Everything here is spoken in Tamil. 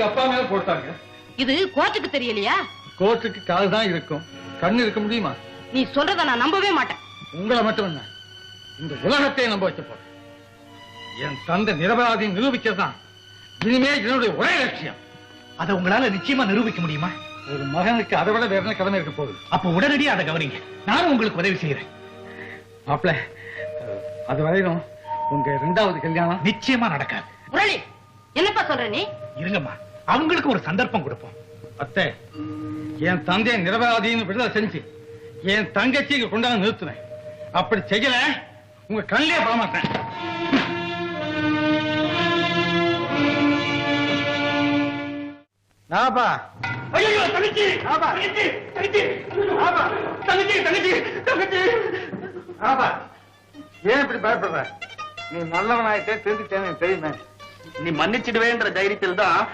எங்க அப்பா மேல போட்டாங்க. இது கோர்ட்டுக்கு தெரியலையா? கோர்ட்டுக்கு கால் தான் இருக்கும், கண்ணு இருக்க முடியுமா? நீ சொல்றத நான் நம்பவே மாட்டேன். உங்களை மட்டும் என்ன, இந்த உலகத்தை நம்ப வச்ச போறேன். என் தந்தை நிரபராதியை நிரூபிக்கதான் இனிமே என்னுடைய ஒரே லட்சியம். அதை உங்களால நிச்சயமா நிரூபிக்க முடியுமா? ஒரு மகனுக்கு அதை விட வேற என்ன கடமை இருக்க போகுது? அப்ப உடனடியாக அதை கவனிங்க, நானும் உங்களுக்கு உதவி செய்யறேன். மாப்பிள்ள, அது வரையிலும் உங்க 2வது கல்யாணம் நிச்சயமா நடக்காது. முரளி, என்னப்பா சொல்ற நீ? இருங்கம்மா, அவங்களுக்கு ஒரு சந்தர்ப்பம் கொடுப்போம். அத்தை, என் தந்தையை நிரபராதின்னு விடுதலை செஞ்சு என் தங்கச்சிக்கு கொண்டாந்து நிறுத்துவேன். அப்படி செய்யல உங்க கண்ணிலே படமாட்டேன். நாபா, ஐயோ தங்கச்சி, நாபா, தங்கச்சி, தங்கச்சி, நாபா, தங்கச்சி, தங்கச்சி, தங்கச்சி, நாபா, ஏன் இப்படி பயப்படுற? நீ நல்லவனாயிட்டே திருந்திட்டேன்னு தெரியுமே. நீ மன்னிச்சிடுவேன்ற தைரியத்தில் தான்